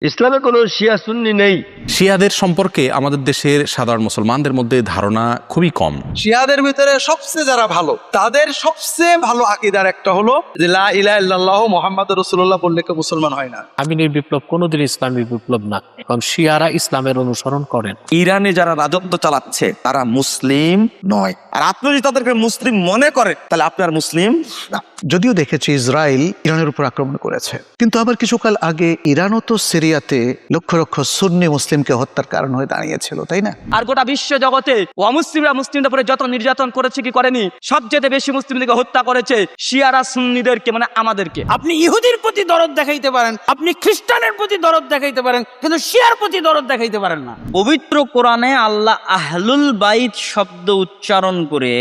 ইসলামে কোনো শিয়া সুন্নি নেই। শিয়াদের সম্পর্কে আমাদের দেশের সাধারণ মুসলমানদের মধ্যে ধারণা খুবই কম। শিয়াদের ভিতরে সবচেয়ে যারা ভালো, তাদের সবচেয়ে ভালো আকীদার একটা হলো যে লা ইলাহা ইল্লাল্লাহু মুহাম্মাদুর রাসূলুল্লাহ বললে কেউ মুসলমান হয় না। আমিনের বিপ্লব কোনোদিন ইসলামী বিপ্লব না, কারণ শিয়ারা ইসলামের অনুসরণ করেন। ইরানে যারা রাজত্ব চালাচ্ছে তারা মুসলিম নয়, আর আপনি যদি তাদেরকে মুসলিম মনে করেন তাহলে আপনার মুসলিম না। যদিও দেখেছি ইসরায়েল ইরানের উপর আক্রমণ করেছে, কিন্তু আবার কিছুকাল আগে ইরানও তো সিরিয়াতে লক্ষ লক্ষ সুন্নি মুসলিমকে হত্যার কারণ হয়ে দাঁড়িয়েছিল, তাই না? আর গোটা বিশ্ব জগতে অমুসলিমরা মুসলিমদের উপরে যত নির্যাতন করেছে কি করেনি, সবচেয়ে বেশি মুসলিমদেরকে হত্যা করেছে শিয়ারা সুন্নিদেরকে, মানে আমাদেরকে। আপনি ইহুদির প্রতি দরদ দেখাইতে পারেন, আপনি খ্রিস্টানের প্রতি দরদ দেখাইতে পারেন, কিন্তু শিয়ার প্রতি দরদ দেখাইতে পারেন না। পবিত্র কোরআনে আল্লাহ আহলুল বাইত শব্দ উচ্চারণ করে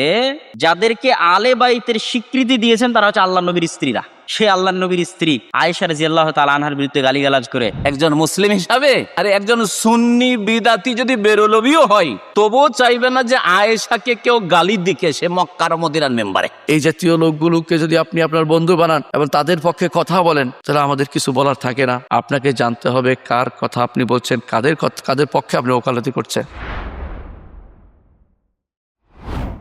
যাদেরকে আলে বাইতের স্বীকৃতি দিয়েছেন তারা হচ্ছে আল্লাহ নবীর স্ত্রীরা। সে আল্লাহ নবীর স্ত্রী আয়েশা রাদিয়াল্লাহু তাআলা আনহার বিরুদ্ধে গালিগালাজ করে একজন মুসলিম হিসাবে আর একজন সুন্নি বিদাতি যদি বেরলবিও হয়, তবুও চাইবে না যে আয়েশাকে কেউ গালি দিকে সে মক্কার মদিনার মেম্বারে। এই জাতীয় লোকগুলোকে যদি আপনি আপনার বন্ধু বানান এবং তাদের পক্ষে কথা বলেন, তাহলে আমাদের কিছু বলার থাকে না। আপনাকে জানতে হবে কার কথা আপনি বলছেন, কাদের পক্ষে আপনি ওকালতি করছেন।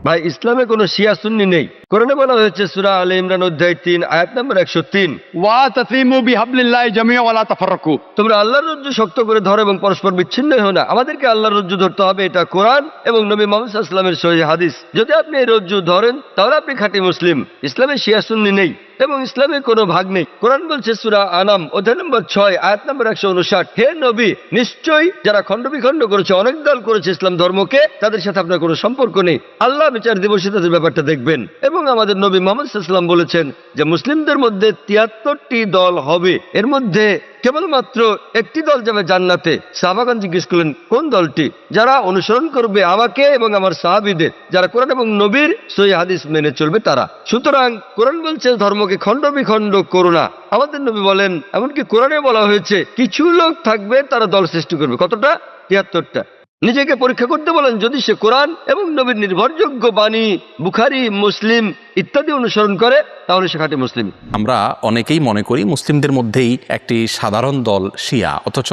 ভাই, ইসলামে কোনো শিয়া সুন্নি নেই। কোরআনে বলা হয়েছে সূরা আলে ইমরান অধ্যায় 3 আয়াত নম্বর 103, ওয়াতাসিমু বিহাবলিল্লাহি জামিআ ওয়া লা তাফাররাকু। তোমরা আল্লাহর রজ্জু শক্ত করে ধরো এবং পরস্পর বিচ্ছিন্ন হও না। আমাদেরকে আল্লাহর রজ্জু ধরতে হবে, এটা কোরআন এবং নবী মুহাম্মদ সাল্লাল্লাহু আলাইহি ওয়াসাল্লামের সহিহ হাদিস। যদি আপনি এই রজ্জু ধরেন তাহলে আপনি খাঁটি মুসলিম। ইসলামে শিয়া সুন্নি নেই এবং ইসলামের কোনো ভাগ নেই। কোরআন বলছে সূরা আনাম অধ্যায় নম্বর 6 আয়াত নম্বর 159, হে নবী, নিশ্চয়ই যারা খণ্ড বিখণ্ড করেছে, অনেক দল করেছে ইসলাম ধর্মকে, তাদের সাথে আপনার কোনো সম্পর্ক নেই। আল্লাহ বিচার দিবসে তাদের ব্যাপারটা দেখবেন। এবং আমাদের নবী মুহাম্মদ সাল্লাল্লাহু আলাইহি ওয়াসাল্লাম বলেছেন যে মুসলিমদের মধ্যে 73টি দল হবে, এর মধ্যে কেবলমাত্র একটি দল যাবে জান্নাতে। সাহাবাগণ জিজ্ঞেস করলেন কোন দলটি? যারা অনুসরণ করবে আমাকে এবং আমার সাহাবীদের, যারা কোরআন এবং নবীর সহিহ হাদিস মেনে চলবে তারা। সুতরাং কোরআন বলছে ধর্মকে খণ্ড বিখণ্ড করো না। আমাদের নবী বলেন, এমনকি কোরআনে বলা হয়েছে কিছু লোক থাকবে তারা দল সৃষ্টি করবে। কতটা? 73টা। নিজেকে পরীক্ষা করতে বলেন, যদি সে কোরআন এবং নবীর নির্ভরযোগ্য বাণী বুখারী, মুসলিম ইত্যাদি অনুসরণ করে তাহলে সে খাঁটি মুসলিম। আমরা অনেকেই মনে করি মুসলিমদের মধ্যেই একটি সাধারণ দল শিয়া, অথচ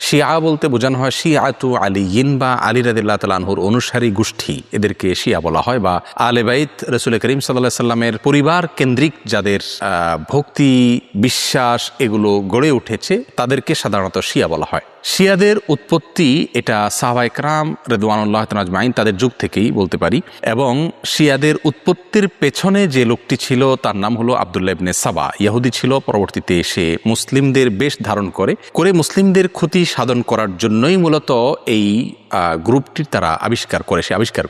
শিয়া বলতে বোঝানো হয় শিয়াতু আলিয়িন বা আলী রাদিয়াল্লাহু তাআলা আনহুর অনুসারী গোষ্ঠী, এদেরকে শিয়া বলা হয়। বা আলে বাইত রাসূল করিম সাল্লাল্লাহু আলাইহি সাল্লামের পরিবার কেন্দ্রিক যাদের ভক্তি বিশ্বাস এগুলো গড়ে উঠেছে তাদেরকে সাধারণত শিয়া বলা হয়। শিয়াদের উৎপত্তি এটা সাহাবায়ে কেরাম রিদওয়ানুল্লাহি তাআলা আজমাইন তাদের যুগ থেকেই বলতে পারি। এবং শিয়াদের উৎপত্তির পেছনে যে লোকটি ছিল তার নাম হলো আব্দুল্লাহ ইবনে সাবা। ইহুদি ছিল, পরবর্তীতে এসে মুসলিমদের বেশ ধারণ করে মুসলিমদের ক্ষতি সাধন করার জন্যই মূলত এই গ্রুপটির তারা আবিষ্কার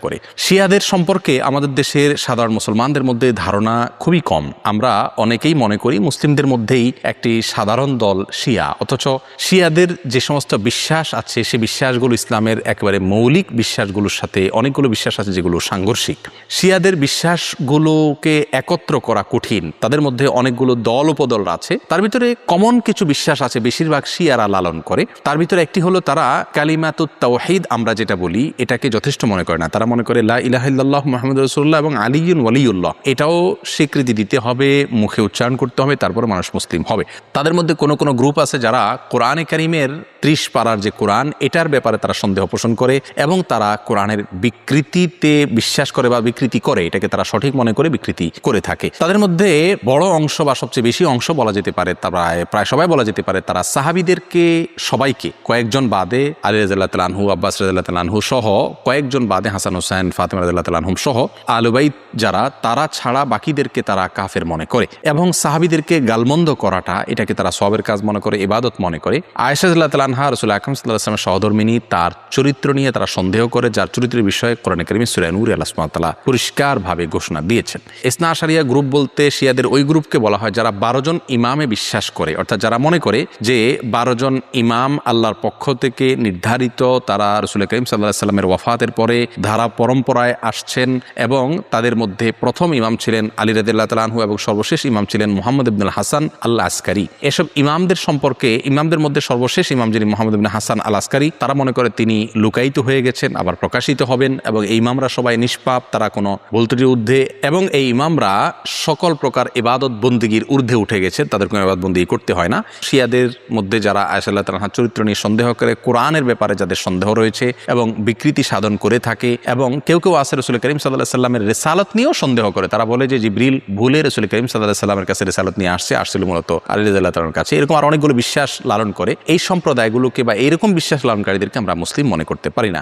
করে। শিয়াদের সম্পর্কে আমাদের দেশের সাধারণ মুসলমানদের মধ্যে ধারণা খুবই কম। আমরা অনেকেই মনে করি মুসলিমদের মধ্যেই একটি সাধারণ দল শিয়া, অথচ শিয়াদের যে সমস্ত বিশ্বাস আছে সে বিশ্বাসগুলো ইসলামের একেবারে মৌলিক বিশ্বাসগুলোর সাথে অনেকগুলো বিশ্বাস আছে যেগুলো সাংঘর্ষিক। শিয়াদের বিশ্বাসগুলোকে একত্র করা কঠিন। তাদের মধ্যে অনেকগুলো দল উপদল আছে, তার ভিতরে কমন কিছু বিশ্বাস আছে বেশিরভাগ শিয়ারা লালন করে। তার ভিতরে একটি হলো তারা কালিমাতুত তাওহীদ আমরা যেটা বলি এটাকে যথেষ্ট মনে করে না। তারা মনে করে লা ইলাহা ইল্লাল্লাহু মুহাম্মাদুর রাসূলুল্লাহ এবং আলিয়ুন ওয়ালিউল্লাহ এটাও স্বীকৃতি দিতে হবে, মুখে উচ্চারণ করতে হবে, তারপর মানুষ মুসলিম হবে। তাদের মধ্যে কোনো গ্রুপ আছে যারা কোরআনে কারীমের 30 পারার যে কোরআন এটার ব্যাপারে তারা সন্দেহ পোষণ করে এবং তারা কোরআনের বিকৃতিতে বিশ্বাস করে বা বিকৃতি করে, এটাকে তারা সঠিক মনে করে বিকৃতি করে থাকে। তাদের মধ্যে বড় অংশ বা সবচেয়ে বেশি অংশ বলা যেতে পারে, প্রায় সবাই বলা যেতে পারে, তারা সাহাবীদেরকে সবাইকে, কয়েকজন বাদে আলী রাদিয়াল্লাহু তাআলা আনহু, আব্বাস রাদিয়াল্লাহু তাআলা আনহু সহ, কয়েকজন বাদে হাসান হোসেন, ফাতিমা রাদিয়াল্লাহু তাআলা আনহুম সহ আহলে বাইত যারা, তারা ছাড়া বাকিদেরকে তারা কাফের মনে করে। এবং সাহাবীদেরকে গালমন্দ করাটা এটাকে তারা সওয়াবের কাজ মনে করে, ইবাদত মনে করে। আয়েশা রাদিয়াল্লাহু তাআলা আনহা রাসূল আকরাম সাল্লাল্লাহু আলাইহি ওয়াসাল্লামের সহধর্মিণী, তার চরিত্র নিয়ে তারা সন্দেহ করে, যার চরিত্রের বিষয়ে কোরআনে কারীমে সূরা নূরে আল্লাহ সুবহানাহু ওয়া তাআলা পরিষ্কারভাবে ঘোষণা দিয়েছেন। ইসনা আশারিয়া গ্রুপ বলতে শিয়াদের ওই গ্রুপকে বলা হয় যারা 12 জন ইমামে বিশ্বাস করে, অর্থাৎ যারা মনে করে যে 12 জন ইমাম আল্লাহর পক্ষ থেকে নির্ধারিত, তারা রাসূল করিম সাল্লাল্লাহু আলাইহি ওয়াসাল্লামের ওয়াফাতের পরে ধারা পরম্পরায় আসছেন এবং তাদের মধ্যে প্রথম ইমাম ছিলেন আলী রাদিয়াল্লাহু তাআলা আনহু এবং সর্বশেষ ইমাম ছিলেন মুহাম্মদ ইবনুল হাসান আল আসকারী। এসব ইমামদের সম্পর্কে, ইমামদের মধ্যে সর্বশেষ ইমাম যিনি যিনি মোহাম্মদ ইবনে হাসান আল আসকারি, তারা মনে করে তিনি লুকায়িত হয়ে গেছেন, আবার প্রকাশিত হবেন, এবং এই ইমামরা সবাই নিষ্পাপ, তারা কোনো ভুলত্রুটির ঊর্ধ্বে, এবং এই ইমামরা সকল প্রকার ইবাদত বন্দিগির ঊর্ধ্বে উঠে গেছেন, তাদের কোনো ইবাদত বন্দিগি করতে হয় না। শিয়াদের মধ্যে যারা আয়েশা রাদিয়াল্লাহু তাআলার চরিত্র নিয়ে সন্দেহ করে, কোরআনের ব্যাপারে যাদের সন্দেহ রয়েছে এবং বিকৃতি সাধন করে থাকে, এবং কেউ কেউ আছে রাসূল করিম সাল্লাল্লাহু আলাইহি সাল্লামের রিসালাত নিয়েও সন্দেহ করে। তারা বলে যে জিবরিল ভুলে রাসূল করিম সাল্লাল্লাহু আলাইহি সাল্লামের কাছে রিসালাত নিয়ে আসছিল মূলত আলী রাদিয়াল্লাহু তাআলার কাছে। এরকম আর অনেকগুলো বিশ্বাস লালন করে। এই সম্প্রদায়গুলোকে বা এইরকম বিশ্বাস লালনকারীদেরকে আমরা মুসলিম মনে করতে পারি না।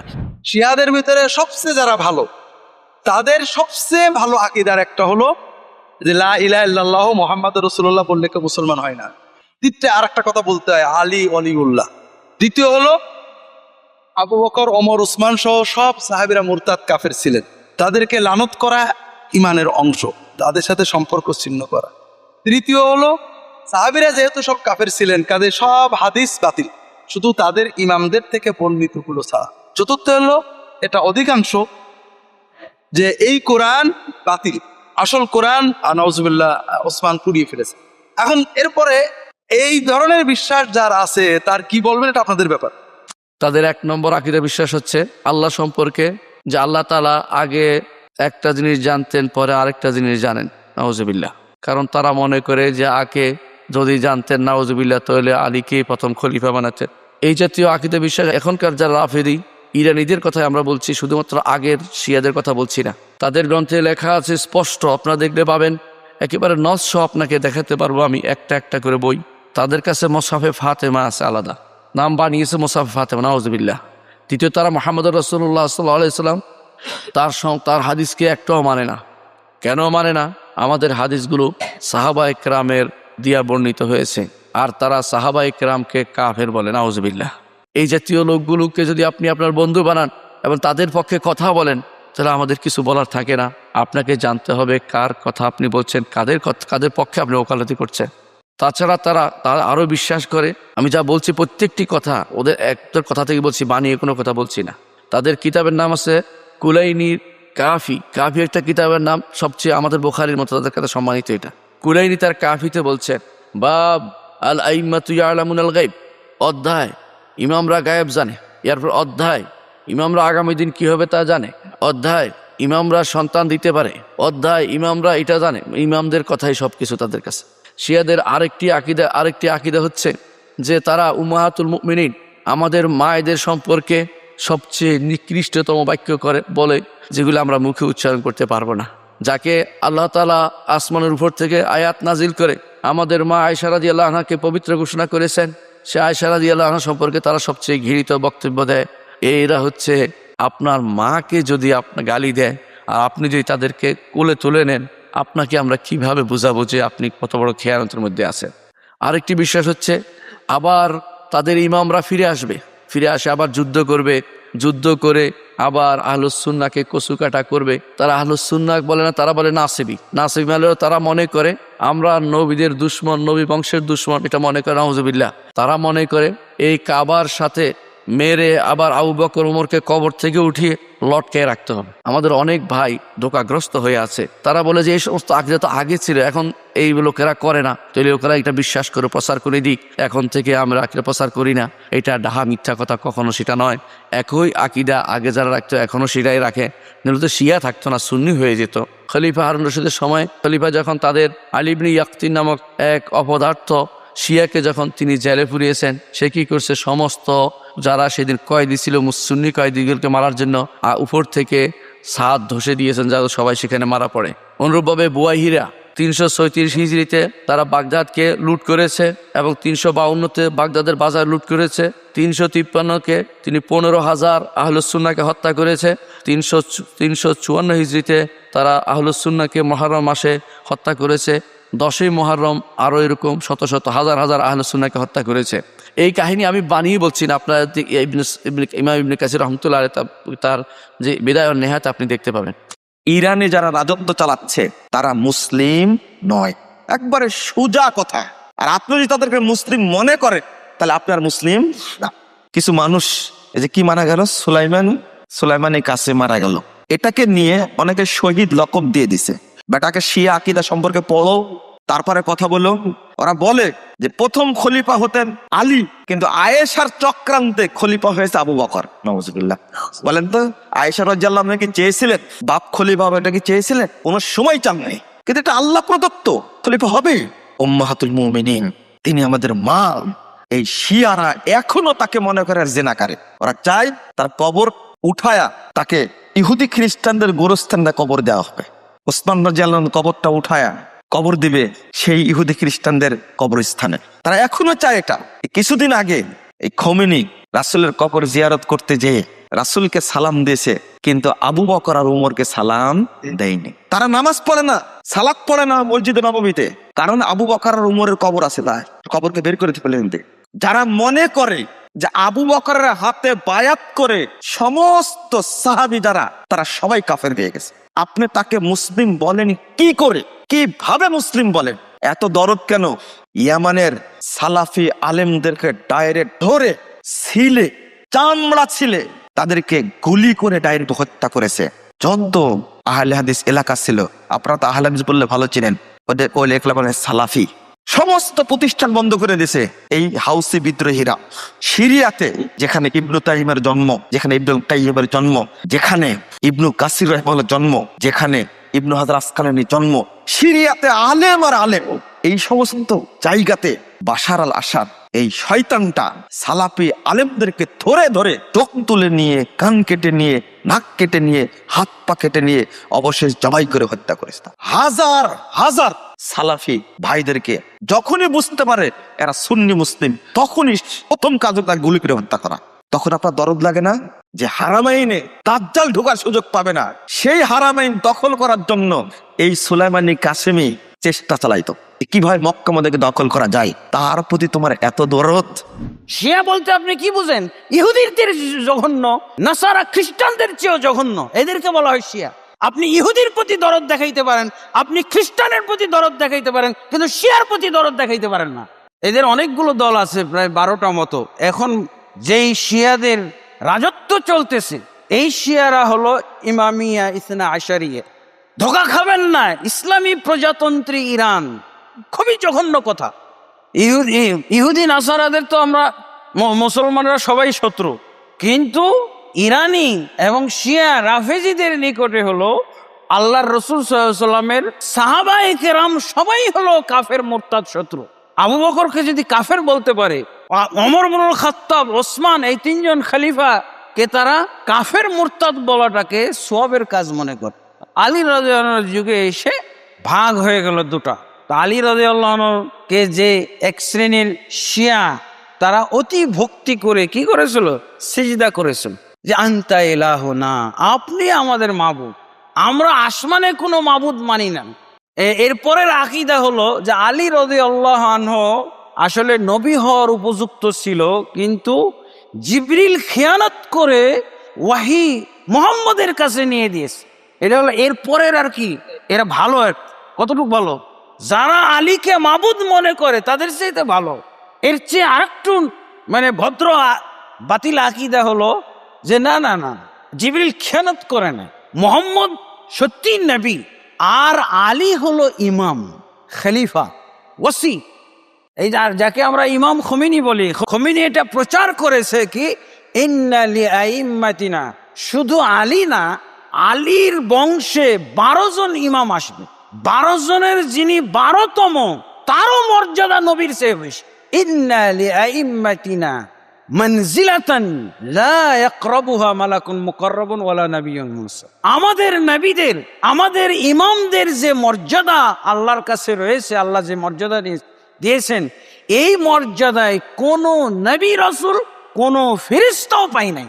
শিয়াদের ভিতরে সবচেয়ে যারা ভালো, তাদের সবচেয়ে ভালো আকীদার একটা হলো যে লা ইলাহা ইল্লাল্লাহু মুহাম্মাদুর রাসূলুল্লাহ বললে কেউ মুসলমান হয় না। দ্বিতীয় আর একটা কথা বলতে হয়, আলী ওয়ালিউল্লাহ। দ্বিতীয় হলো আবু বকর, ওমর, উসমান সহ সব সাহাবীরা মুরতাদ কাফের ছিলেন, তাদেরকে লানত করা ইমানের অংশ, তাদের সাথে সম্পর্ক ছিন্ন করা। তৃতীয় হলো সাহাবীরা যেহেতু সব কাফের ছিলেন, কাজে সব হাদিস বাতিল, শুধু তাদের ইমামদের থেকে বর্ণিত গুলো ছাড়া। চতুর্থ হলো এটা অধিকাংশ যে এই কোরআন বাতিল, আসল কোরআন নাউজুবিল্লাহ ওসমান পুড়িয়ে ফেলেছে। এখন এরপরে এই ধরনের বিশ্বাস যার আছে তার কি বলবেন, এটা আপনাদের ব্যাপার। তাদের এক নম্বর আকীদা বিশ্বাস হচ্ছে আল্লাহ সম্পর্কে, যে আল্লাহ তাআলা আগে একটা জিনিস জানতেন, পরে আরেকটা জিনিস জানেন, নাউজুবিল্লাহ। কারণ তারা মনে করে যে আগে যদি জানতেন নাউজুবিল্লাহ তাহলে আলীকে প্রথম খলিফা বানাতেন। এই জাতীয় আকীদা বিশ্বাস এখনকার যারা রাফেদি ইরানীদের কথাই আমরা বলছি, শুধুমাত্র আগের শিয়াদের কথা বলছি না। তাদের গ্রন্থে লেখা আছে স্পষ্ট, আপনারা দেখলে পাবেন, একেবারে নস আপনাকে দেখাতে পারবো আমি একটা একটা করে বই। তাদের কাছে মুসহাফে ফাতেমা আছে, আলাদা নাম বানিয়েছে মুসহাফে ফাতেমা, নাউজুবিল্লাহ। দ্বিতীয়, তারা মুহাম্মদুর রাসূলুল্লাহ সাল্লাল্লাহু আলাইহি ওয়াসাল্লাম তার হাদিসকে একটাও মানে না। কেন মানে না? আমাদের হাদিসগুলো সাহাবা ইকরামের দিয়া বর্ণিত হয়েছে, আর তারা সাহাবা ইকরামকে কাফের বলে, নাউজুবিল্লাহ। এই জাতীয় লোকগুলোকে যদি আপনি আপনার বন্ধু বানান এবং তাদের পক্ষে কথা বলেন, তাহলে আমাদের কিছু বলার থাকে না। আপনাকে জানতে হবে কার কথা আপনি বলছেন, কাদের পক্ষে আপনি ওকালতি করছেন। তাছাড়া তারা আরও বিশ্বাস করে, আমি যা বলছি প্রত্যেকটি কথা ওদের একটার কথা থেকে বলছি, বানিয়ে কোনো কথা বলছি না। তাদের কিতাবের নাম আছে কুলাইনির কাফি। কাফি একটা কিতাবের নাম, সবচেয়ে আমাদের বুখারীর মতো তাদের কাছে সম্মানিত এটা। কুলাইনি তার কাফিতে বলছেন, বাব আল আইম্মাতু ইয়ালামুনাল গায়ব, অধ্যায় ইমামরা গায়েব জানে। এরপর অধ্যায় ইমামরা আগামী দিন কি হবে তা জানে। অধ্যায় ইমামরা সন্তান দিতে পারে। অধ্যায় ইমামরা এটা জানে। ইমামদের কথাই সব কিছু তাদের কাছে। শিয়াদের আরেকটি আকীদা হচ্ছে যে তারা উম্মাহাতুল মুমিনিন, আমাদের মায়েদের সম্পর্কে সবচেয়ে নিকৃষ্টতম বাক্য বলে, যেগুলো আমরা মুখে উচ্চারণ করতে পারবো না। যাকে আল্লাহ তাআলা আসমানের উপর থেকে আয়াত নাজিল করে আমাদের মা আয়েশা রাদিয়াল্লাহু আনহাকে পবিত্র ঘোষণা করেছেন, সে আয়েশা রাদিয়াল্লাহু আনহা সম্পর্কে তারা সবচেয়ে ঘৃণিত বক্তব্য দেয়। এরা হচ্ছে, আপনার মাকে যদি আপনার গালি দেয় আর আপনি যদি তাদেরকে কোলে তুলে নেন, আপনাকে আমরা কিভাবে বুঝাবো যে আপনি কত বড় খেয়ানতের মধ্যে আছেন। আরেকটি বিশ্বাস হচ্ছে আবার তাদের ইমামরা ফিরে আসে, আবার যুদ্ধ করে আবার আহলুস সুন্নাহকে কচুকাটা করবে। তারা আহলুস সুন্নাহ বলে না, তারা বলে নাসিবি মানে তারা মনে করে আমরা নবীদের দুশ্মন, নবী বংশের দুশ্মন, এটা মনে করে, নাউজুবিল্লাহ। তারা মনে করে এই কাবার সাথে মেরে আবার আবু বকর ওমরকে কবর থেকে উঠিয়ে লটকে রাখতে হবে। আমাদের অনেক ভাই ধোঁকাগ্রস্ত হয়ে আছে। তারা বলে যে এই সমস্ত আকীদা তো আগে ছিল, এখন এই লোকেরা করে না, তো এই লোকেরা এটা বিশ্বাস করে প্রচার করে দিক, এখন থেকে আমরা আকীদা প্রচার করি না। এটা ডাহা মিথ্যা কথা, কখনো সেটা নয়। একই আকীদা আগে যারা রাখতো এখনো সেটাই রাখে, নাহলে তো শিয়া থাকতো না, সুন্নি হয়ে যেত। খলিফা হারুন রশিদের সময় খলিফা যখন তাদের আলী ইবনে ইয়াকতিন নামক এক অপদার্থ শিয়াকে যখন তিনি জেলে পুরিয়েছেন, সে কি করছে, সমস্ত যারা সেদিন কয়েদি ছিল সুন্নি কয়েদিগুলোকে মারার জন্য উপর থেকে ছাদ ধসে দিয়েছেন, যারা সবাই সেখানে মারা পড়ে। অনুরূপভাবে বুয়াইহিরা 336 হিজরিতে তারা বাগদাদকে লুট করেছে এবং 352-তে বাগদাদের বাজার লুট করেছে। 353-কে তিনি 15,000 আহলুস সুন্নাহকে হত্যা করেছে। 354 হিজরিতে তারা আহলুস সুন্নাহকে মুহররম মাসে হত্যা করেছে। 10ই মুহররম আরও এরকম শত শত হাজার হাজার আহলুস সুন্নাহকে হত্যা করেছে। এই কাহিনী আমি বানিয়ে বলছি না, আপনারা ইমাম ইবনে কাসির রাহমাতুল্লাহ আলাইহি তার যে বিদায় ও নেহাত আপনি দেখতে পাবেন। ইরানে যারা রাজত্ব চালাচ্ছে তারা মুসলিম নয়, একবারে সোজা কথা। আর আপনি যদি তাদেরকে মুসলিম মনে করেন, তাহলে আপনার মুসলিম না। কিছু মানুষ এই যে কি মারা গেল, সুলাইমানের কাছে মারা গেল, এটাকে নিয়ে অনেকে শহীদ লকব দিয়ে দিছে। বেটাকে শিয়া আকীদা সম্পর্কে পড়ো, তারপরে কথা বললো, ওরা বলে যে প্রথম খলিফা হতেন আলী, কিন্তু আয়েশার চক্রান্তে খলিফা হয়েছে আবু বকর। নাউজুবিল্লাহ। বলেন তো, আয়েশা রাদিয়াল্লাহু আনহা কি চেয়েছিলেন বাপ খলিফা হবে? এটা কি চেয়েছিলেন? কোনো সময় চান নাই, কিন্তু এটা আল্লাহ প্রদত্ত, খলিফা হবে। উম্মাহাতুল মুমিনিন, তিনি আমাদের মা। এই শিয়ারা এখনো তাকে মনে করে জেনাকারে। ওরা চায় তার কবর উঠায়া তাকে ইহুদি খ্রিস্টানদের গোরস্থানে কবর দেওয়া হবে। ওসমান রাদিয়াল্লাহু আনহু কবরটা উঠায়া কবর দিবে সেই ইহুদি খ্রিস্টানদের কবরস্থানে। তারা এখনো চায় এটা। কিছুদিন আগে এই খোমেনি রাসূলের কবর জিয়ারত করতে যেয়ে রাসূলকে সালাম দিয়েছে, কিন্তু আবু বকর আর উমরকে সালাম দেয়নি। তারা নামাজ পড়ে না, সালাত পড়ে না মসজিদে নববীতে, কারণ আবু বকর আর উমরের কবর আছে, তাই কবরকে বের করে ফেলেন। যারা মনে করে যে আবু বকরের হাতে বায়াত করে সমস্ত সাহাবী যারা, তারা সবাই কাফের হয়ে গেছে। আপনি তাকে মুসলিম বলেন কি করে? কিভাবে মুসলিম বলেন? এত দরদ কেন? ইয়ামানের সালাফি আলেমদেরকে ডাইরেক্ট ধরে ছিলে, চামড়া ছিলে, তাদেরকে গুলি করে ডাইরেক্ট হত্যা করেছে। যত আহলে হাদিস এলাকা ছিল, আপনারা তো আহলে হাদিস বললে ভালো চিনেন, ওদের ওই লেখলা মানে সালাফি, সমস্ত প্রতিষ্ঠান বন্ধ করে দিয়েছে। এই হাউসি বিদ্রোহীরা সিরিয়াতে, যেখানে ইবনু তাইমের জন্ম, যেখানে ইবনু তাইমের জন্ম, যেখানে ইবনু কাসির রাহিমাহুল্লাহর জন্ম, যেখানে ইবনু হাজার আসকালানির জন্ম, সিরিয়াতে আলেম আর আলেম, এই সমস্ত জায়গাতে বাশার আল আসাদ এই শয়তানটা সালাফি আলেমদেরকে ধরে ধরে চোখ তুলে নিয়ে, কান কেটে নিয়ে, নাক কেটে নিয়ে, হাত পা কেটে নিয়ে অবশেষ জবাই করে হত্যা করেছে। হাজার হাজার সালাফি ভাইদেরকে যখনই বুঝতে পারে এরা সুন্নি মুসলিম, তখনই প্রথম কাজ তার গুলি করে হত্যা করা। তখন আপনার দরদ লাগে না যে হারামাইনে দাজ্জাল ঢোকার সুযোগ পাবে না? সেই হারামাইন দখল করার জন্য এই সুলাইমানি কাসেমি চেষ্টা চালাইতো, কিভাবে মক্কা মদিনাকে দখল করা যায়। তার প্রতি তোমার এত দরদ। শিয়া বলতে আপনি কি বুঝেন? ইহুদিদের জঘন্য, নাসারা খ্রিস্টানদের চেয়েও জঘন্য, এদেরকে বলা হয় শিয়া। আপনি ইহুদির প্রতি দরদ দেখাইতে পারেন, আপনি খ্রিস্টানের প্রতি দরদ দেখাইতে পারেন, কিন্তু শিয়ার প্রতি দরদ দেখাইতে পারেন না। এদের অনেকগুলো দল আছে, প্রায় 12টা মতো। এখন যেই শিয়াদের রাজত্ব চলতেছে, এই শিয়ারা হলো ইমামিয়া ইসনা আশারিয়া। ধোকা খাবেন না, ইসলামী প্রজাতন্ত্রী ইরান, খুবই জঘন্য কথা। ইহুদি নাসারাদের তো আমরা মুসলমানরা সবাই শত্রু, কিন্তু ইরানি এবং শিয়া রাফেজিদের নিকটে হলো আল্লাহর রসুল সাল্লাল্লাহু আলাইহি ওয়াসাল্লামের সাহাবায়ে কেরাম সবাই হলো কাফের মুরতাদ শত্রু। আবু বকরকে যদি কাফের বলতে পারে, ওমর ইবনুল খাত্তাব, ওসমান, এই 3 জন খলিফা কে তারা কাফের মুরতাদ বলাটাকে সওয়াবের কাজ মনে করে। আলী রাদিয়াল্লাহু আনহুর যুগে এসে ভাগ হয়ে গেল দুটা। আলী রাদিয়াল্লাহু আনহুকে যে এক শ্রেণীর শিয়া, তারা অতি ভক্তি করে কি করেছিল? সিজদা করেছিল, যে আনতা ইলাহুনা, আপনি আমাদের মাবুদ, আমরা আসমানে কোনো মাবুদ মানি না। এরপরের আকীদা হলো যে আলী রাদিয়াল্লাহু আনহু আসলে নবী হওয়ার উপযুক্ত ছিল, কিন্তু জিবরিল খেয়ানত করে ওয়াহি মুহাম্মদের কাছে নিয়ে দিয়েছে। এটা হলো এরপরের আর কি, এরা ভালো। কতটুকু ভালো? যারা আলীকে মাবুদ মনে করে তাদের চেয়ে ভালো। এর চেয়ে আরেকটু মানে ভদ্র বাতিল আকীদা হলো যে না না না, জিবরিল খেয়ানত করে না, মুহাম্মদ সত্যি নবী, আর আলী হলো ইমাম, খলিফা, ওসি। এই যাকে আমরা ইমাম খোমেনি বলি, খোমেনি এটা প্রচার করেছে কি ইন্না লিআইম্মাতিনা, শুধু আলী না, আলীর বংশে 12 জন ইমাম আসবে। 12 জনের যিনি 12তম, তারও মর্যাদা নবীর চেয়ে বেশি। ইন্না লিআইম্মাতিনা মানজিলাতান লা ইয়াকরাবুহা মালাকুন মুকাররাবুন ওয়ালা নাবিয়্যুন মুরসাল। আমাদের নবীদের, আমাদের ইমামদের যে মর্যাদা আল্লাহর কাছে রয়েছে, আল্লাহ যে মর্যাদা দিয়েছেন, এই মর্যাদায় কোনো নবী রাসূল, কোনো ফেরেশতাও পায় নাই।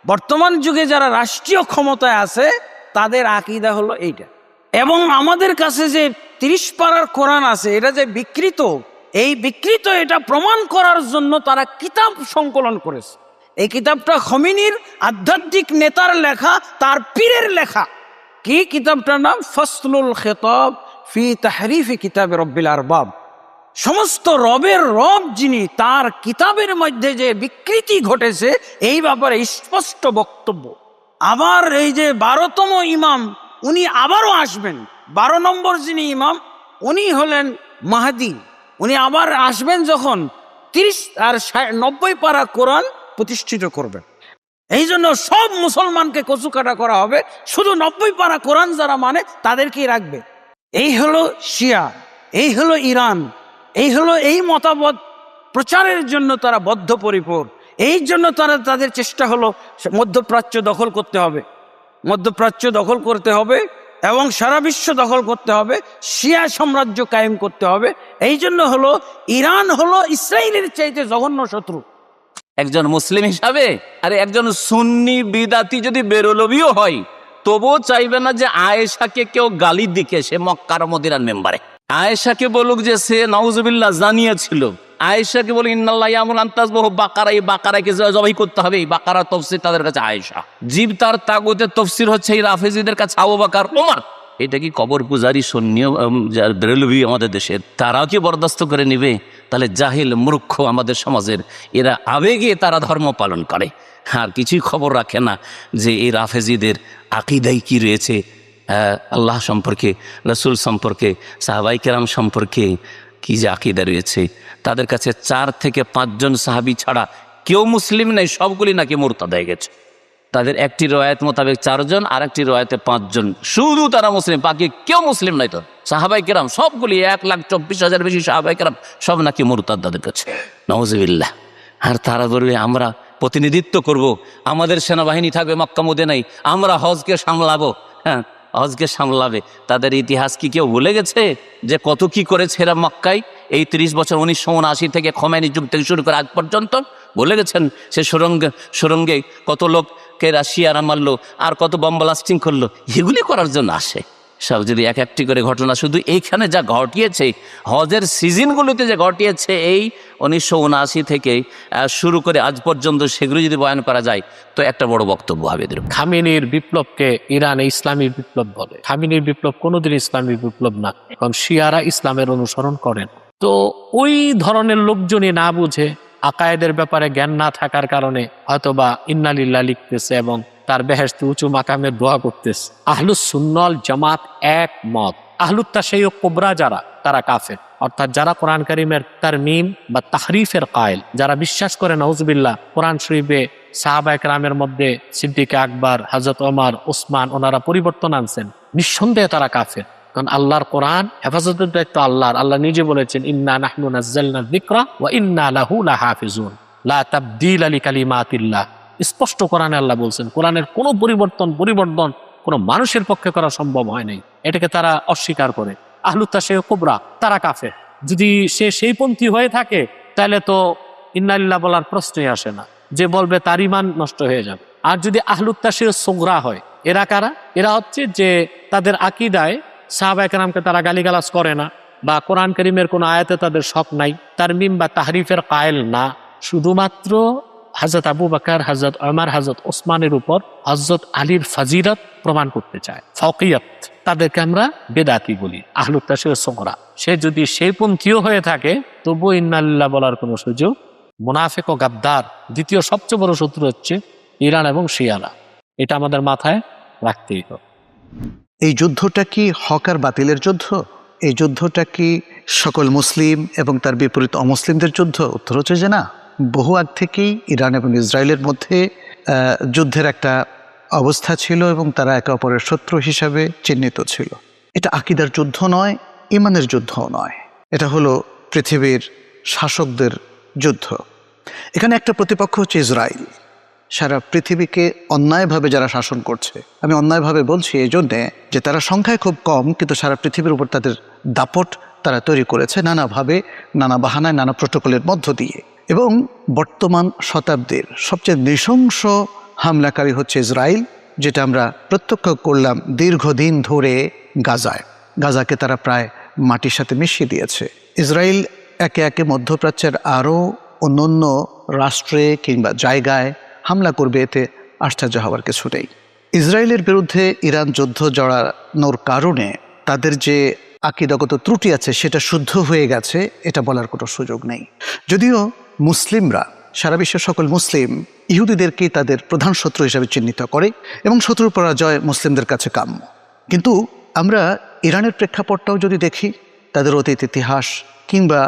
বর্তমান যুগে যারা রাষ্ট্রীয় ক্ষমতায় আছে তাদের আকীদা হলো এইটা। এবং আমাদের কাছে যে 30 পারার কোরআন আছে, এটা যে বিকৃত, এই বিকৃত এটা প্রমাণ করার জন্য তারা কিতাব সংকলন করেছে। এই কিতাবটা খোমেনির আধ্যাত্মিক নেতার লেখা, তার পীরের লেখা। কি কিতাবটার নাম? ফসলুল খিতাব ফি তাহরিফি কিতাব রব্বিল আরবাব। সমস্ত রবের রব যিনি, তার কিতাবের মধ্যে যে বিকৃতি ঘটেছে এই ব্যাপারে স্পষ্ট বক্তব্য। আবার এই যে 12তম ইমাম, উনি আবারও আসবেন। 12 নম্বর যিনি ইমাম, উনি হলেন মাহাদি, উনি আবার আসবেন যখন 30 আর 90 পারা কোরআন প্রতিষ্ঠিত করবেন। এই জন্য সব মুসলমানকে কচুকাটা করা হবে, শুধু 90 পারা কোরআন যারা মানে তাদেরকেই রাখবে। এই হলো শিয়া, এই হলো ইরান, এই হলো এই মতামত প্রচারের জন্য তারা বদ্ধপরিকর। এই জন্য তাদের চেষ্টা হলো মধ্যপ্রাচ্য দখল করতে হবে, মধ্যপ্রাচ্য দখল করতে হবে এবং সারা বিশ্ব দখল করতে হবে, শিয়া সাম্রাজ্য কায়েম করতে হবে। এই জন্য হলো ইরান হলো ইসরায়েলের চাইতে জঘন্য শত্রু। একজন মুসলিম হিসাবে আরে একজন সুন্নি বিদাতি যদি বেরোলবিও হয় তবুও চাইবে না যে আয়েশাকে কেউ গালি দিকে সে মক্কার মদিনার মেম্বারে। আয়েশাকে বলুক যে সে নাউজুবিল্লাহ জানিয়েছিল, আয়েশাকে বলে ইন্নাল্লাহ ইয়ামুরু আন তাযবাহু বাকারা, এই বাকারাকে জবাই করতে হবে, এই বাকারার তফসির তাদের কাছে আয়েশা। জীব তার তাগুতের তফসির হচ্ছে এই রাফেজিদের কাছে আবু বকর ওমর। এটা কি কবর পূজারি সন্নি বেরলভি আমাদের দেশের, তারাও কি বরদাস্ত করে নিবে? তাহলে জাহিল মূর্খ আমাদের সমাজের এরা আবেগে তারা ধর্ম পালন করে, আর কিছুই খবর রাখে না যে এই রাফেজিদের আকিদাই কি রয়েছে, আল্লাহ সম্পর্কে, রসুল সম্পর্কে, সাহাবাই কেরাম সম্পর্কে কি যে আকিদা রয়েছে। তাদের কাছে 4 থেকে 5 জন সাহাবী ছাড়া কেউ মুসলিম নেই, সবগুলি নাকি মুরতাদ হয়ে গেছে। তাদের একটি রওয়ায়াত মোতাবেক 4 জন, আর একটি রওয়ায়াতে 5 জন, শুধু তারা মুসলিম, বাকি কেউ মুসলিম নাই। তো সাহাবাই কেরাম সবগুলি 1,24,000 বেশি সাহাবাই কেরাম সব নাকি মুরতাদ তাদের কাছে, নাউজুবিল্লাহ। আর তারা বলবে আমরা প্রতিনিধিত্ব করব, আমাদের সেনাবাহিনী থাকবে মক্কা মদিনায়, আমরা হজকে সামলাবো। হ্যাঁ, হজকে সামলাবে। তাদের ইতিহাস কি কেউ ভুলে গেছে যে কত কি করেছে এরা মক্কায় এই 30 বছর, 1979 থেকে খোমেনির যুগ থেকে শুরু করে আজ পর্যন্ত? ভুলে গেছেন? সে সুরঙ্গে কত লোককে রাশিয়ারা মারলো, আর কত বম ব্লাস্টিং করলো, এগুলি করার জন্য আসে। সব যদি এক একটি করে ঘটনা, শুধু এইখানে যা ঘটিয়েছে হজের সিজনগুলোতে যে ঘটিয়েছে এই 1979 থেকে শুরু করে আজ পর্যন্ত, সেগুলো যদি বয়ান করা যায় তো একটা বড় বক্তব্য হবে। খামেনির বিপ্লবকে ইরানে ইসলামী বিপ্লব বলে। খামেনির বিপ্লব কোনোদিন ইসলামী বিপ্লব না, কারণ শিয়ারা ইসলামের অনুসরণ করেন। তো ওই ধরনের লোকজনই না বুঝে, আকায়েদের ব্যাপারে জ্ঞান না থাকার কারণে হয়তোবা ইন্না লিল্লাহ লিখতেছে এবং তার বেহেশতে উঁচু মাকামের দোয়া করতেছে। আহলুস সুন্নাল জামাত এক মত, আহলুত তাশাইয়ুক কুবরা যারা, তারা কাফের। অর্থাৎ যারা কোরআন কারীমের তারমিম বা তাহরিফের কায়েল, যারা বিশ্বাস করে নাউজুবিল্লাহ কোরআন শরীফে সাহাবায়ে কেরামের মধ্যে সিদ্দিক আকবর, হযরত ওমর, ওসমান ওনারা পরিবর্তন আনছেন, নিঃসন্দেহে তারা কাফের। কারণ আল্লাহর কোরআন হেফাজতের দায়িত্ব আল্লাহর। আল্লাহ নিজে বলেছেন ইন্না নাহনু নাযালনা যিকরা ওয়া ইন্না লাহু লাহাফিজুন লা তাবদীলা লিকালিমাতিল্লাহ। স্পষ্ট কোরআনে আল্লাহ বলছেন কোরআনের কোনো পরিবর্তন কোনো মানুষের পক্ষে করা সম্ভব হয় নাই। এটাকে তারা অস্বীকার করে। আহলুত তাশাইয়ুক কুবরা তারা কাফের। যদি সে সেই পন্থী হয়ে থাকে তাহলে তো ইন্না লিল্লাহ বলার প্রশ্নই আসে না, যে বলবে তার ঈমান নষ্ট হয়ে যাবে। আর যদি আহলুত তাশাইয়ুক সুগরা হয়, এরা কারা? এরা হচ্ছে যে তাদের আকীদায় সাহাবায়ে কেরামকে তারা গালিগালাজ করে না, বা কোরআন কারীমের কোনো আয়াতে তাদের শক নাই, তারমিম বা তাহরিফের কায়েল না, শুধুমাত্র হযরত আবু বকর, হযরত ওমর, হযরত ওসমানের উপর হযরত আলীর ফজিলত প্রমাণ করতে চায়, ফাওকিয়াত। তাদেরকে আমরা বেদাতি বলি, আহলুত তাশাইয়ুক সুগরা। সে যদি সেই পন্থীও হয়ে থাকে তবু ইন্না লিল্লাহ বলার কোনো সুযোগ। মুনাফিক ও গাদ্দার দ্বিতীয় সবচেয়ে বড় শত্রু হচ্ছে ইরান এবং শিয়ারা, এটা আমাদের মাথায় রাখতেই হবে। এই যুদ্ধটা কি হক আর বাতিলের যুদ্ধ? এই যুদ্ধটা কি সকল মুসলিম এবং তার বিপরীত অমুসলিমদের যুদ্ধ? উত্তর হচ্ছে যে না। বহু আগ থেকেই ইরান এবং ইসরায়েলের মধ্যে যুদ্ধের একটা অবস্থা ছিল এবং তারা একে অপরের শত্রু হিসাবে চিহ্নিত ছিল। এটা আকীদার যুদ্ধ নয়, ঈমানের যুদ্ধও নয়, এটা হলো পৃথিবীর শাসকদের যুদ্ধ। এখানে একটা প্রতিপক্ষ হচ্ছে ইসরায়েল। সারা পৃথিবীকে অন্যায়ভাবে যারা শাসন করছে, আমি অন্যায়ভাবে বলছি এই জন্যে যে তারা সংখ্যায় খুব কম, কিন্তু সারা পৃথিবীর উপর তাদের দাপট তারা তৈরি করেছে নানাভাবে, নানা বাহানায়, নানা প্রোটোকলের মধ্য দিয়ে। এবং বর্তমান শতাব্দীর সবচেয়ে নৃশংস হামলাকারী হচ্ছে ইসরায়েল, যেটা আমরা প্রত্যক্ষ করলাম দীর্ঘদিন ধরে গাজায়। গাজাকে তারা প্রায় মাটির সাথে মিশিয়ে দিয়েছে। ইসরায়েল একে একে মধ্যপ্রাচ্যের আরও অন্যান্য রাষ্ট্রে কিংবা জায়গায় হামলা করবে, এতে আশ্চর্য হওয়ার কিছু নেই। ইসরায়েলের বিরুদ্ধে ইরান যুদ্ধ জড়ানোর কারণে তাদের যে আকীদাগত ত্রুটি আছে সেটা শুদ্ধ হয়ে গেছে, এটা বলার কোনো সুযোগ নেই। যদিও মুসলিমরা, সারা বিশ্বের সকল মুসলিম ইহুদিদেরকে তাদের প্রধান শত্রু হিসাবে চিহ্নিত করে এবং শত্রুর পরাজয় মুসলিমদের কাছে কাম্য। কিন্তু আমরা ইরানের প্রেক্ষাপটটাও যদি দেখি, তাদের অতীত ইতিহাস কিংবা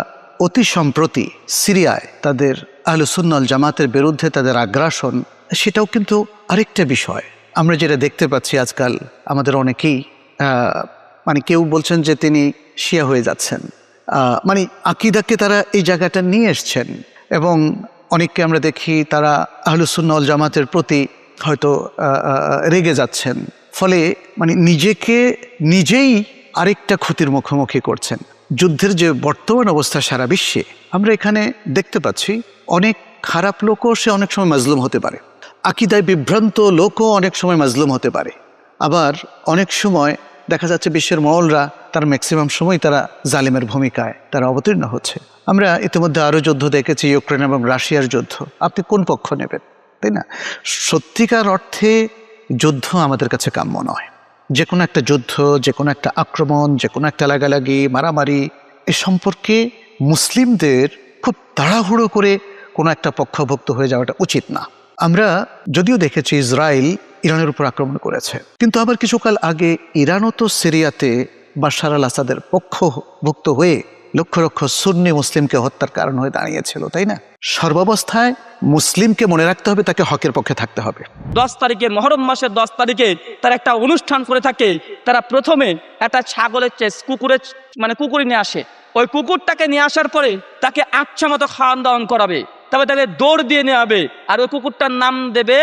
অতি সম্প্রতি সিরিয়ায় তাদের আহলুসুন্নাল জামাতের বিরুদ্ধে তাদের আগ্রাসন, সেটাও কিন্তু আরেকটা বিষয়। আমরা যেটা দেখতে পাচ্ছি আজকাল, আমাদের অনেকেই মানে কেউ বলছেন যে তিনি শিয়া হয়ে যাচ্ছেন, মানে আকিদাকে তারা এই জায়গাটা নিয়ে এসছেন, এবং অনেককে আমরা দেখি তারা আহলুসুন্নাল জামাতের প্রতি হয়তো রেগে যাচ্ছেন, ফলে মানে নিজেকে নিজেই আরেকটা ক্ষতির মুখোমুখি করছেন। যুদ্ধের যে বর্তমান অবস্থা সারা বিশ্বে, আমরা এখানে দেখতে পাচ্ছি অনেক খারাপ লোকও সে অনেক সময় মাজলুম হতে পারে, আকিদায় বিভ্রান্ত লোকও অনেক সময় মাজলুম হতে পারে, আবার অনেক সময় দেখা যাচ্ছে বিশ্বের মহলরা তার ম্যাক্সিমাম সময় তারা জালিমের ভূমিকায় তারা অবতীর্ণ হচ্ছে। আমরা ইতিমধ্যে আরও যুদ্ধ দেখেছি, ইউক্রেন এবং রাশিয়ার যুদ্ধ। আপনি কোন পক্ষ নেবেন, তাই না? সত্যিকার অর্থে যুদ্ধ আমাদের কাছে কাম্য নয়। যে কোনো একটা যুদ্ধ, যে কোনো একটা আক্রমণ, যে কোনো একটা লাগালাগি, মারামারি, এ সম্পর্কে মুসলিমদের খুব তাড়াহুড়ো করে কোনো একটা পক্ষভুক্ত হয়ে যাওয়াটা উচিত না। আমরা যদিও দেখেছি ইসরায়েল ইরানের উপর আক্রমণ করেছে, কিন্তু আবার কিছুকাল আগে ইরানও তো সিরিয়াতে বাশার আল আসাদের পক্ষভুক্ত হয়ে লক্ষ লক্ষ সুন্নি মুসলিমকে হত্যার কারণ হয়ে দাঁড়িয়েছিল, তাই না? সর্বাবস্থায় মুসলিমকে মনে রাখতে হবে, তাকে হকের পক্ষে থাকতে হবে। 10 তারিখে, মহরম মাসের 10 তারিখে তারা একটা অনুষ্ঠান করে থাকে। তারা প্রথমে একটা ছাগলের কুকুর নিয়ে আসে। ওই কুকুরটাকে নিয়ে আসার পরে তাকে আচ্ছা মতো খাওয়ান দাওয়ান করাবে, তবে তাকে দৌড় দিয়ে নিয়ে হবে, আর ওই কুকুরটার নাম দেবে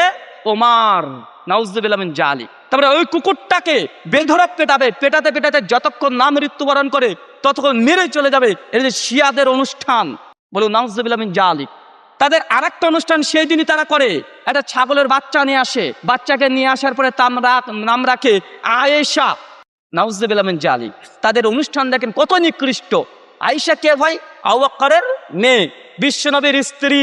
ওমার, নাউজুবিল্লাহ মিন জালিক। তারপরে ওই কুকুরটাকে বেধড়া পেটাতে পেটাতে যতক্ষণ না মৃত্যুবরণ করে ততক্ষণ মেরে চলে যাবে। এটা যে শিয়াদের অনুষ্ঠান, বলুন নাউজুবিল্লাহ মিন জালিক। তাদের আরেকটা অনুষ্ঠান সেই দিনই তারা করে, একটা ছাগলের বাচ্চা নিয়ে আসে, বাচ্চাকে নিয়ে আসার পরে তার নাম রাখে আয়েশা, নাউজুবিল্লাহ মিন জালিক। তাদের অনুষ্ঠান দেখেন কত নিকৃষ্ট। আয়েশা কে ভাই? আবু বকরের মেয়ে, বিশ্বনবীর স্ত্রী।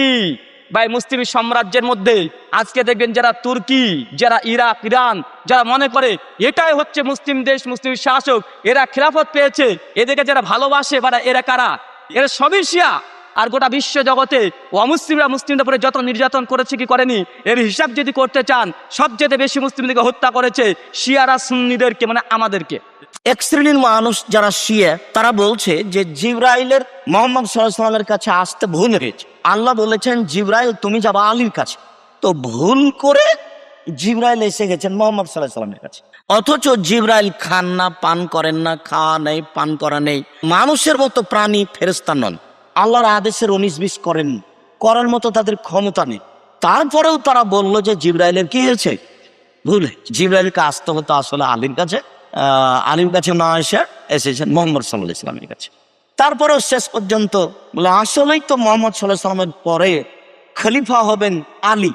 ভাই মুসলিম সাম্রাজ্যের মধ্যে আজকে দেখবেন যারা তুর্কি, যারা ইরাক, ইরান, যারা মনে করে এটাই হচ্ছে মুসলিম দেশ, মুসলিম শাসক, এরা খিলাফত পেয়েছে, এদেরকে যারা ভালোবাসে বা এরা কারা? এরা সবই শিয়া। আর গোটা বিশ্ব জগতে অমুসলিমরা মুসলিমদের উপরে যত নির্যাতন করেছে কি করেনি, এর হিসাব যদি করতে চান, সবচেয়ে বেশি মুসলিমদেরকে হত্যা করেছে শিয়ারা সুন্নিদেরকে, মানে আমাদেরকে। এক শ্রেণীর মানুষ যারা শিয়া, তারা বলছে যে জিবরাইলের মোহাম্মদ সাল্লাল্লাহু আলাইহি ওয়াসাল্লামের কাছে আসতে ভুল হয়েছে। আল্লাহ বলেছেন জিবরাইল তুমি যাবা আলীর কাছে, তো ভুল করে জিবরাইল এসে গেছেন মোহাম্মদ সাল্লাল্লাহু আলাইহি ওয়াসাল্লামের কাছে। অথচ জিবরাইল খান না, পান করেন না, খাওয়া নেই, পান করা নেই, মানুষের মতো প্রাণী, ফেরেশতা নন, আল্লাহর আদেশের 19-20 করেন, করার মতো তাদের ক্ষমতা নেই। তারপরেও তারা বললো যে জিবরাইলের কি হয়েছে, ভুল। জিবরাইলকে আসতে হতো আসলে আলীর কাছে, আলীর কাছে না এসেছেন মোহাম্মদ সাল্লাল্লাহু আলাইহি ওয়াসাল্লামের কাছে। তারপরেও শেষ পর্যন্ত বলে আসলেই তো মোহাম্মদ সাল্লাল্লাহু আলাইহি ওয়াসাল্লামের পরে খলিফা হবেন আলী,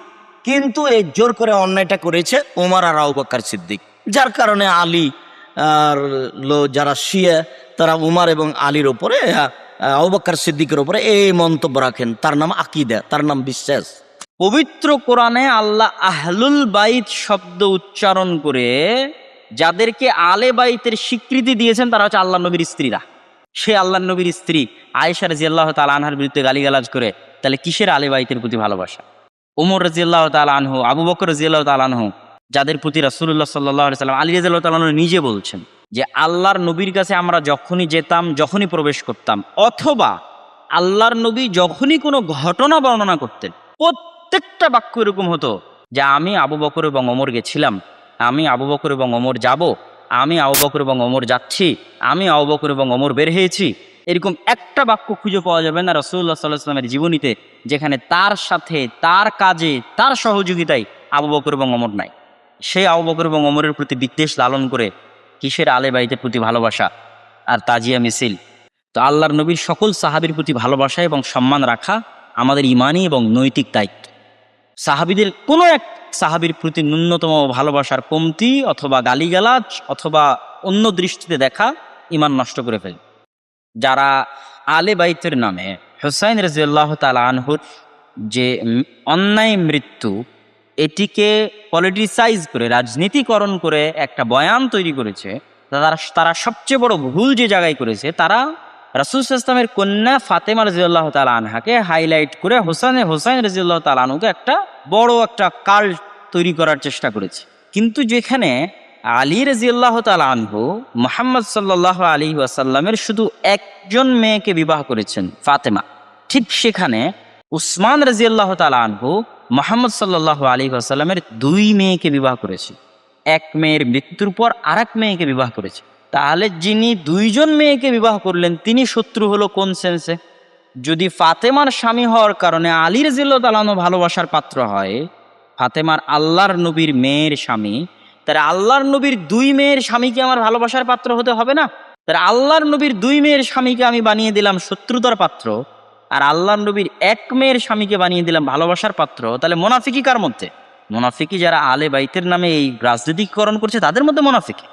কিন্তু এই জোর করে অন্যায়টা করেছে ওমর আর আবু বকর সিদ্দিক, যার কারণে আলী আর যারা শিয়া তারা উমর এবং আলীর উপরে, আবু বকর সিদ্দিকের উপরে এই মন্তব্য রাখেন। তার নাম আকীদা, তার নাম বিশ্বাস। পবিত্র কোরআনে আল্লাহ আহলুল বাইত শব্দ উচ্চারণ করে যাদেরকে আলে বাইতের স্বীকৃতি দিয়েছেন তারা হচ্ছে আল্লাহ নবীর স্ত্রীরা। সে আল্লাহ নবীর স্ত্রী আয়েশা রাদিয়াল্লাহু তাআলা আনহার বিরুদ্ধে গালিগালাজ করে, তাহলে কিসের আলে বাইতের প্রতি ভালোবাসা? ওমর রাদিয়াল্লাহু তাআলা আনহু, আবু বকর রাদিয়াল্লাহু তাআলা আনহু, যাদের প্রতি রাসূলুল্লাহ সাল্লাল্লাহু আলাইহি ওয়াসাল্লাম, আলী রাদিয়াল্লাহু তাআলা আনহু নিজে বলছেন যে আল্লাহর নবীর কাছে আমরা যখনই যেতাম, যখনই প্রবেশ করতাম, অথবা আল্লাহর নবী যখনই কোনো ঘটনা বর্ণনা করতেন, প্রত্যেকটা বাক্য এরকম হতো যে আমি আবু বকর এবং ওমর গেছিলাম, আমি আবু বকর এবং ওমর যাব, আমি আবু বকর এবং ওমর যাচ্ছি, আমি আবু বকর এবং ওমর বের হয়েছি। এরকম একটা বাক্য খুঁজে পাওয়া যাবে না রাসূলুল্লাহ সাল্লাল্লাহু আলাইহি ওয়াসাল্লামের জীবনীতে যেখানে তার সাথে, তার কাজে, তার সহযোগিতায় আবু বকর এবং ওমর নাই। সেই আবু বকর এবং ওমরের প্রতি বিদ্বেষ লালন করে কিসের আলে বাইতের প্রতি ভালোবাসা আর তাজিয়া মিছিল? তো আল্লাহর নবীর সকল সাহাবীর প্রতি ভালোবাসা এবং সম্মান রাখা আমাদের ইমানি এবং নৈতিক দায়িত্ব। সাহাবীদের কোনো এক সাহাবীর প্রতি ন্যূনতম ভালোবাসার কমতি অথবা গালিগালাজ অথবা অন্য দৃষ্টিতে দেখা ইমান নষ্ট করে ফেলে। যারা আলে বাইতের নামে হুসাইন রাদিয়াল্লাহু তাআলা আনহুর যে অন্যায় মৃত্যু, এটিকে পলিটিসাইজ করে, রাজনীতিকরণ করে একটা বয়ান তৈরি করেছে, তারা সবচেয়ে বড় ভুল যে জায়গায় করেছে, তারা রাসূল সাল্লাল্লাহু আলাইহি ওয়াসাল্লামের কন্যা ফাতেমা রাদিয়াল্লাহু তাআলা আনহাকে হাইলাইট করে হোসাইন রাদিয়াল্লাহু তাআলা আনহুকে একটা বড় একটা কাল্ট তৈরি করার চেষ্টা করেছে। কিন্তু যেখানে আলী রাদিয়াল্লাহু তাআলা আনহু মুহাম্মদ সাল্লাল্লাহু আলাইহি ওয়াসাল্লামের শুধু একজন মেয়েকে বিবাহ করেছেন, ফাতেমা। ঠিক সেখানে উসমান রাদিয়াল্লাহু তাআলা আনহু মুহাম্মদ সাল্লাল্লাহু আলাইহি ওয়াসাল্লামের 2 মেয়েকে বিবাহ করেছে। এক মেয়ের মৃত্যুর পর আরেক মেয়েকে বিবাহ করেছে। তাহলে যিনি 2 জন মেয়েকে বিবাহ করলেন তিনি শত্রু হলো কোন সেন্সে? যদি ফাতেমার স্বামী হওয়ার কারণে আলী রাদিয়াল্লাহু তাআলা আনহু ভালোবাসার পাত্র হয়, ফাতেমার আল্লাহর নবীর মেয়ের স্বামী, তাহলে আল্লাহর নবীর 2 মেয়ের স্বামীকে আমার ভালোবাসার পাত্র হতে হবে না? তাহলে আল্লাহর নবীর 2 মেয়ের স্বামীকে আমি বানিয়ে দিলাম শত্রুতার পাত্র, আর আল্লাহর নবীর 1 মেয়ের স্বামীকে বানিয়ে দিলাম ভালোবাসার পাত্র। তাহলে মুনাফিকি কার মধ্যে? মুনাফিকি যারা আলে বাইতের নামে এই রাজনীতিকরণ করছে তাদের মধ্যে মুনাফিকি।